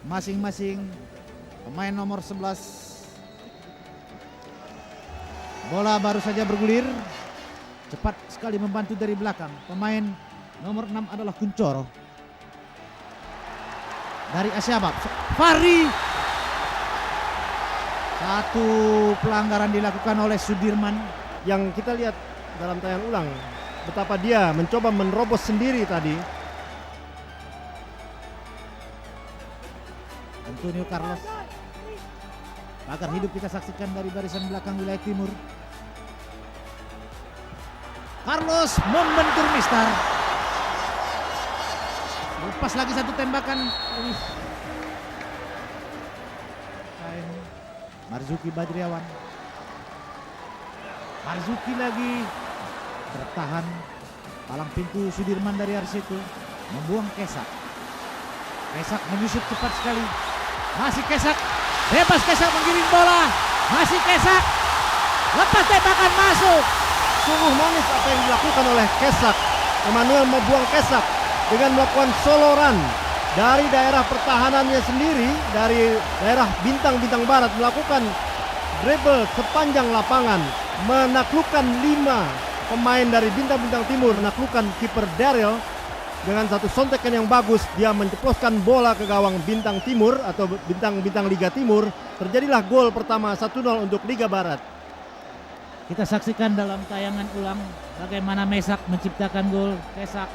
masing-masing pemain nomor 11. Bola baru saja bergulir. Cepat sekali membantu dari belakang. Pemain nomor 6 adalah Kuncoro. Dari Asyabab, Fahri. Satu pelanggaran dilakukan oleh Sudirman. Yang kita lihat dalam tayangan ulang, betapa dia mencoba menerobos sendiri tadi. Antonio Carlos. Pagar hidup kita saksikan dari barisan belakang wilayah timur. Carlos membentur Mister. Lepas lagi satu tembakan. Marzuki Badriawan. Marzuki lagi bertahan. Palang pintu Sudirman dari Arseto. Membuang Kesak. Kesak menyusup cepat sekali. Masih Kesak. Bebas Kesak menggiring bola. Masih Kesak. Lepas tembakan masuk. Sungguh manis apa yang dilakukan oleh Kesak. Emmanuel membuang Kesak dengan melakukan solo run dari daerah pertahanannya sendiri, dari daerah bintang-bintang barat, melakukan dribble sepanjang lapangan, menaklukkan 5 pemain dari bintang-bintang timur, menaklukkan kiper Daryl dengan satu sontekan yang bagus. Dia menceploskan bola ke gawang bintang timur atau bintang-bintang Liga Timur. Terjadilah gol pertama 1-0 untuk Liga Barat. Kita saksikan dalam tayangan ulang bagaimana Mesak menciptakan gol. Kesak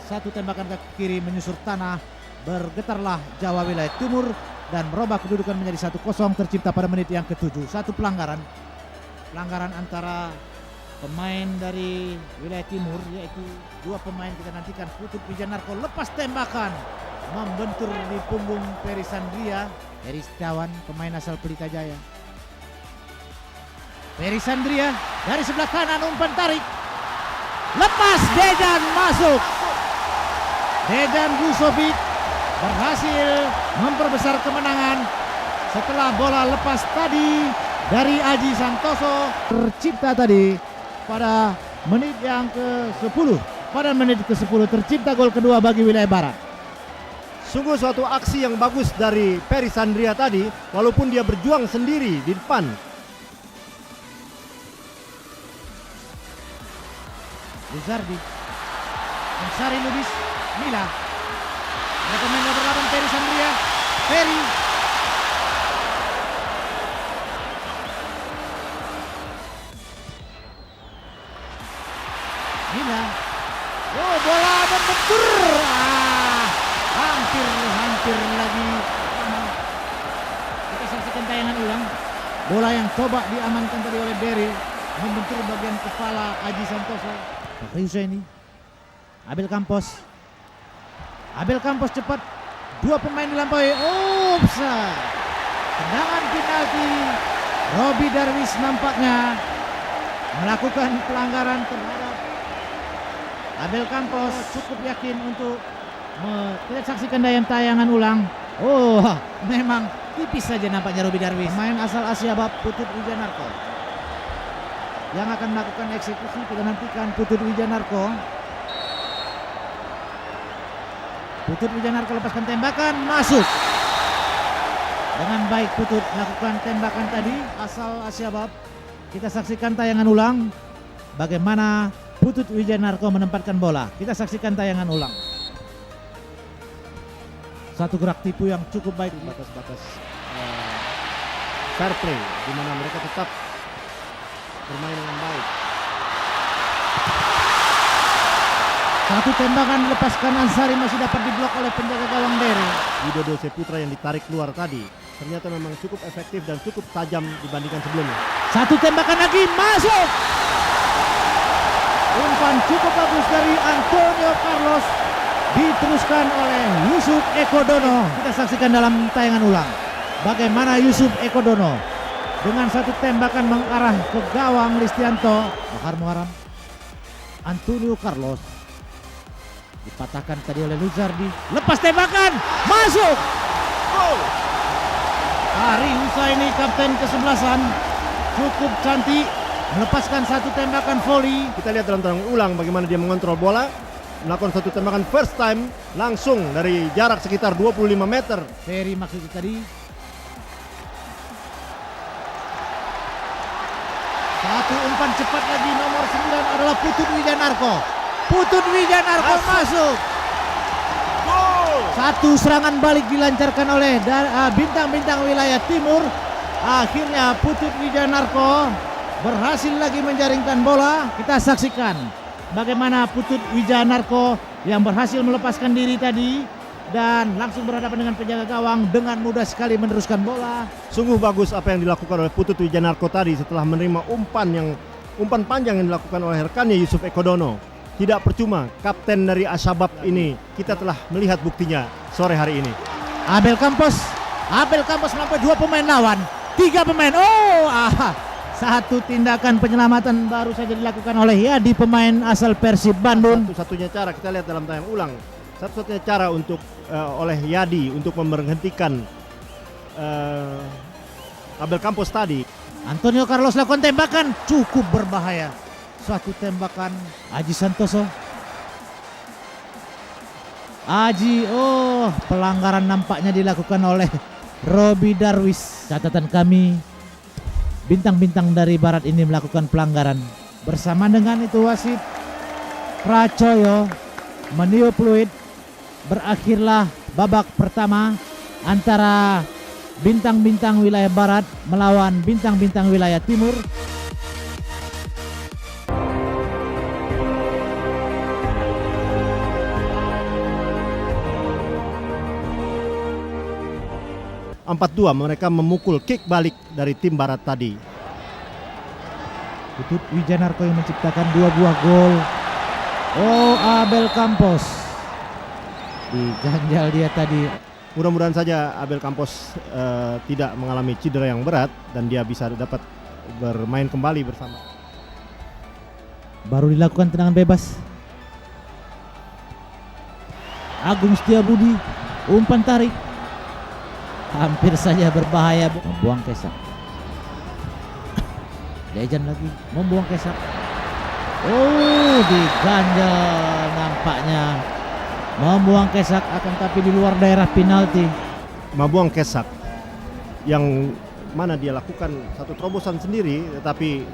satu tembakan ke kiri menyusur tanah. Bergetarlah Jawa wilayah timur dan merubah kedudukan menjadi 1-0 tercipta pada menit yang ke-7. Satu pelanggaran antara pemain dari wilayah timur, yaitu 2 pemain kita nantikan. Putut Wijanarko lepas tembakan membentur di punggung Peri Sandria. Peri Setiawan, pemain asal Pelita Jaya. Peri Sandria dari sebelah kanan umpan tarik. Lepas Dejan masuk. Dejan Gusovic berhasil memperbesar kemenangan setelah bola lepas tadi dari Aji Santoso tercipta tadi pada menit yang ke-10. Pada menit ke-10 tercipta gol kedua bagi wilayah barat. Sungguh suatu aksi yang bagus dari Peri Sandria tadi, walaupun dia berjuang sendiri di depan. Luzardi, Ansari Lubis, Mila. Ada pemain nomor 8 Peri Sandria. Peri. Mila. Oh, bola membentur. Hampir lagi. Kita saksikan tayangan ulang. Bola yang coba diamankan tadi oleh Berry membentur bagian kepala Aji Santoso. Fakri Husaini. Abel Campos. Abel Campos cepat. 2 pemain dilampaui. Offside. Tendangan penalti. Robi Darwis nampaknya melakukan pelanggaran terhadap Abel Campos. Cukup yakin untuk kita saksikan tayangan ulang. Oh, memang tipis saja nampaknya Robi Darwis. Main asal Asyabab Putut Wijanarko yang akan melakukan eksekusi. Kita nantikan Putut Wijanarko. Putut Wijanarko lepaskan tembakan, masuk. Dengan baik Putut melakukan tembakan tadi asal Asyabab. Kita saksikan tayangan ulang bagaimana Putut Wijanarko menempatkan bola. Kita saksikan tayangan ulang. Satu gerak tipu yang cukup baik. Batas-batas fair play, di mana mereka tetap bermain dengan baik. Satu tembakan lepaskan Ansari masih dapat diblok oleh penjaga gawang Berry. Widodo Seputra yang ditarik keluar tadi ternyata memang cukup efektif dan cukup tajam dibandingkan sebelumnya. Satu tembakan lagi masuk. Umpan cukup bagus dari Antonio Carlos diteruskan oleh Yusuf Ekodono. Kita saksikan dalam tayangan ulang bagaimana Yusuf Ekodono dengan satu tembakan mengarah ke gawang Listianto. Bahar Muharam. Antonio Carlos dipatahkan tadi oleh Luzardi. Lepas tembakan masuk. Gol. Ari Husaini kapten ke-11 cukup cantik melepaskan satu tembakan voli. Kita lihat dalam tayangan ulang bagaimana dia mengontrol bola. melakukan satu tembakan first time langsung dari jarak sekitar 25 meter. Ferry maksudnya tadi. Satu umpan cepat lagi, nomor 9 adalah Putut Wijanarko. Putut Wijanarko masuk. Satu serangan balik dilancarkan oleh bintang-bintang wilayah timur. Akhirnya Putut Wijanarko berhasil lagi menjaringkan bola. Kita saksikan bagaimana Putut Wijanarko yang berhasil melepaskan diri tadi dan langsung berhadapan dengan penjaga gawang dengan mudah sekali meneruskan bola. Sungguh bagus apa yang dilakukan oleh Putut Wijanarko tadi setelah menerima umpan panjang yang dilakukan oleh rekannya Yusuf Ekodono. Tidak percuma kapten dari Ashabab ini, kita telah melihat buktinya sore hari ini. Abel Campos melampaui 2 pemain lawan, 3 pemain. Satu tindakan penyelamatan baru saja dilakukan oleh Yadi, pemain asal Persib Bandung. Satu-satunya cara kita lihat dalam tayang ulang. Satu-satunya cara untuk oleh Yadi untuk memberhentikan Abel Campos tadi. Antonio Carlos lakukan tembakan cukup berbahaya. Suatu tembakan Aji Santoso. Aji, pelanggaran nampaknya dilakukan oleh Robi Darwis. Catatan kami, bintang-bintang dari Barat ini melakukan pelanggaran. Bersama dengan itu wasit Pracoyo meniup fluid. Berakhirlah babak pertama antara bintang-bintang wilayah Barat melawan bintang-bintang wilayah Timur. Empat 4-2 mereka memukul kick balik dari tim Barat tadi. Putut Wijanarko yang menciptakan 2 buah gol. Abel Campos diganjal dia tadi. Mudah-mudahan saja Abel Campos tidak mengalami cedera yang berat dan dia bisa dapat bermain kembali bersama. Baru dilakukan tendangan bebas. Agung Setiabudi, umpan tarik. Hampir saja berbahaya, membuang Kesak. Dejan lagi membuang Kesak. Diganjal nampaknya. Membuang Kesak akan tapi di luar daerah penalti. Membuang Kesak yang mana dia lakukan satu terobosan sendiri tetapi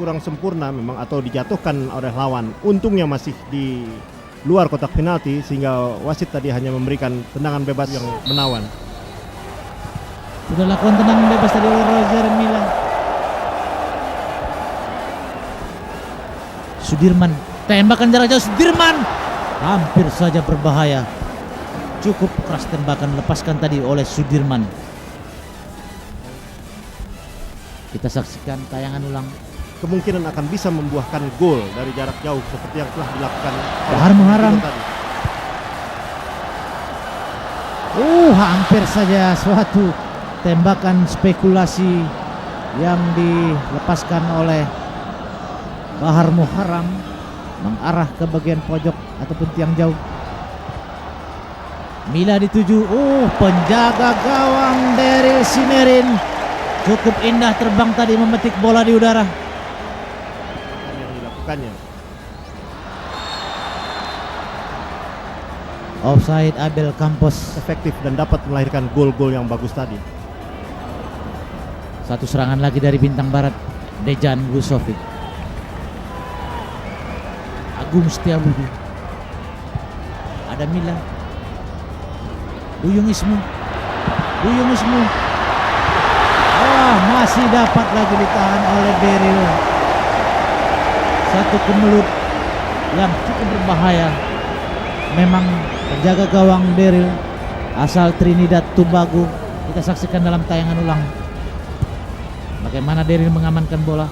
kurang sempurna memang atau dijatuhkan oleh lawan. Untungnya masih di luar kotak penalti sehingga wasit tadi hanya memberikan tendangan bebas yang menawan. Sudah lakukan tendangan bebas tadi oleh Roger Mila. Sudirman, tembakan jarak jauh Sudirman. Hampir saja berbahaya. Cukup keras tembakan lepaskan tadi oleh Sudirman. Kita saksikan tayangan ulang. Kemungkinan akan bisa membuahkan gol dari jarak jauh seperti yang telah dilakukan Bahar Muharam. Hampir saja suatu tembakan spekulasi yang dilepaskan oleh Bahar Muharam mengarah ke bagian pojok ataupun tiang jauh. Mila dituju. Penjaga gawang Daryl Sinerin cukup indah terbang tadi memetik bola di udara. Yang dilakukannya. Offside Abel Campos. Efektif dan dapat melahirkan gol-gol yang bagus tadi. Satu serangan lagi dari bintang Barat, Dejan Gusovic. Agung Setiabudi. Ada Mila. Duyung Ismu. Masih dapat lagi ditahan oleh Daryl. Satu kemelut yang cukup berbahaya. Memang penjaga gawang Daryl asal Trinidad Tobago. Kita saksikan dalam tayangan ulang bagaimana Daryl mengamankan bola.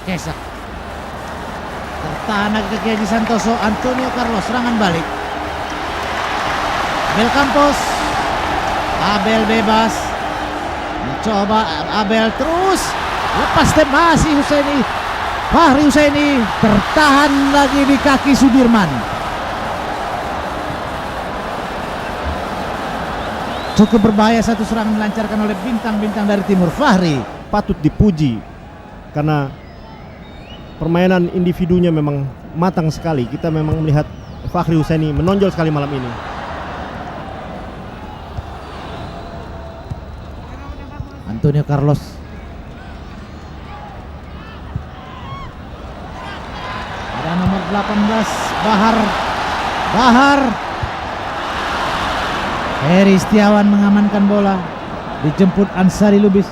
Kesak tertahan lagi ke Haji Santoso. Antonio Carlos serangan balik. Abel Campos. Abel bebas. Mencoba Abel terus. Lepas masih Husaini. Fahri Husaini tertahan lagi di kaki Sudirman. Cukup berbahaya satu serangan dilancarkan oleh bintang-bintang dari timur. Fahri Patut dipuji karena permainan individunya memang matang sekali. Kita memang melihat Fakhri Husaini menonjol sekali malam ini. Antonio Carlos. Ada nomor 18 Bahar. Heri Setiawan mengamankan bola. Dijemput Ansari Lubis.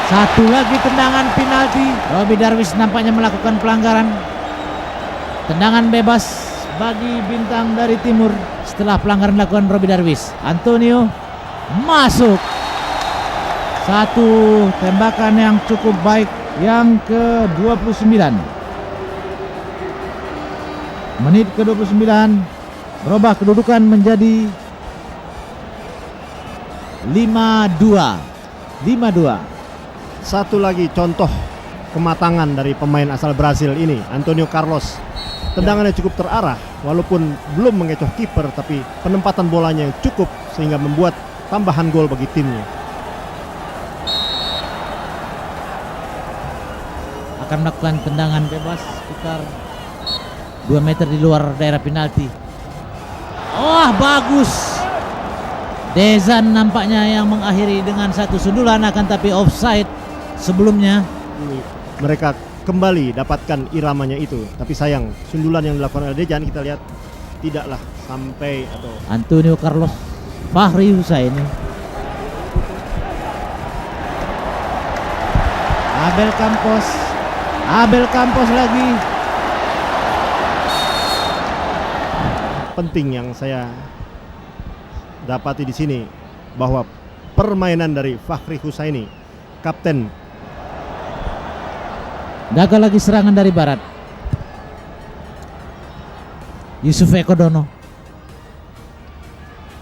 Satu lagi tendangan penalti. Robi Darwis nampaknya melakukan pelanggaran. Tendangan bebas bagi bintang dari timur setelah pelanggaran dilakukan Robi Darwis. Antonio masuk. Satu tembakan yang cukup baik, yang ke-29. Menit ke-29 berubah kedudukan menjadi 5-2. Satu lagi contoh kematangan dari pemain asal Brasil ini, Antonio Carlos. Tendangannya cukup terarah, walaupun belum mengecoh kiper, tapi penempatan bolanya yang cukup sehingga membuat tambahan gol bagi timnya. Akan melakukan tendangan bebas sekitar 2 meter di luar daerah penalti. Wah, bagus. Dezan nampaknya yang mengakhiri dengan satu sundulan, akan tapi offside sebelumnya. Mereka kembali dapatkan iramanya itu, tapi sayang sundulan yang dilakukan oleh Dejan kita lihat tidaklah sampai atau Antonio Carlos, Fakhri Husaini, Abel Campos lagi. penting yang saya dapati di sini bahwa permainan dari Fakhri Husaini, kapten. Gagal lagi serangan dari barat. Yusuf Eko Dono.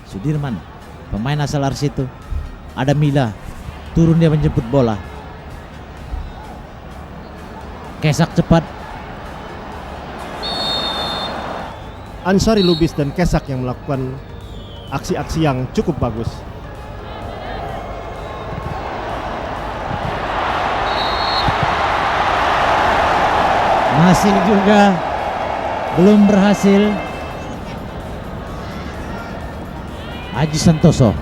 Sudirman, pemain asal Arsitu. Ada Mila, turun dia menjemput bola. Kesak cepat. Ansari Lubis dan Kesak yang melakukan aksi-aksi yang cukup bagus. Masih juga belum berhasil. Haji Santoso.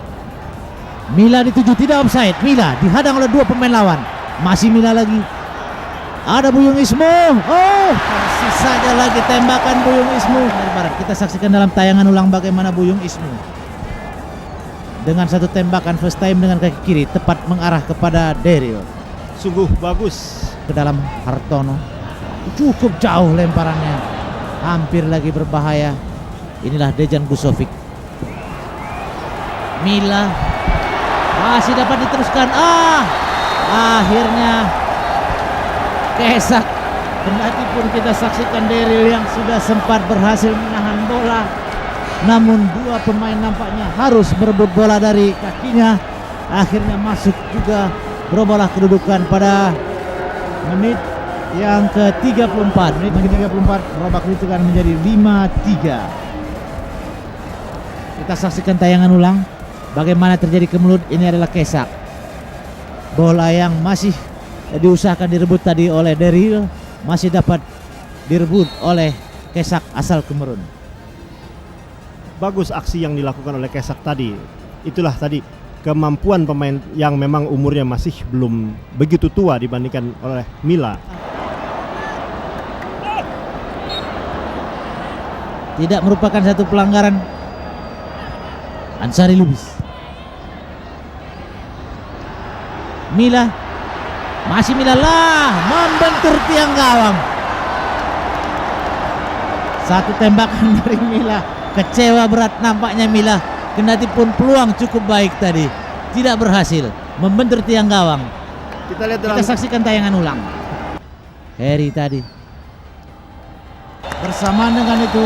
Mila dituju, tidak offside. Mila dihadang oleh dua pemain lawan. Masih Mila lagi. Ada Buyung Ismu. Oh, masih saja lagi tembakan Buyung Ismu dari barat. Kita saksikan dalam tayangan ulang bagaimana Buyung Ismu dengan satu tembakan first time dengan kaki kiri tepat mengarah kepada Daryl. Sungguh bagus. Ke dalam Hartono. Cukup jauh lemparannya. Hampir lagi berbahaya. Inilah Dejan Gusovic. Mila masih dapat diteruskan. Akhirnya Kesak. Kendati pun kita saksikan Daryl yang sudah sempat berhasil menahan bola, namun dua pemain nampaknya harus berebut bola dari kakinya. Akhirnya masuk juga berubahlah kedudukan pada menit yang ke-34. Menit ke-34 berubah kedudukan menjadi 5-3. Kita saksikan tayangan ulang bagaimana terjadi kemelut. Ini adalah Kesak. Bola yang masih diusahakan direbut tadi oleh Daryl masih dapat direbut oleh Kesak asal Kamerun. Bagus aksi yang dilakukan oleh Kesak tadi. Itulah tadi kemampuan pemain yang memang umurnya masih belum begitu tua dibandingkan oleh Mila. Tidak merupakan satu pelanggaran. Ansari Lubis. Mila. Masih Mila lah membentur tiang gawang. Satu tembakan dari Mila. Kecewa berat nampaknya Mila. Kendati pun peluang cukup baik tadi, tidak berhasil membentur tiang gawang. Kita saksikan tayangan ulang. Heri tadi. Bersamaan dengan itu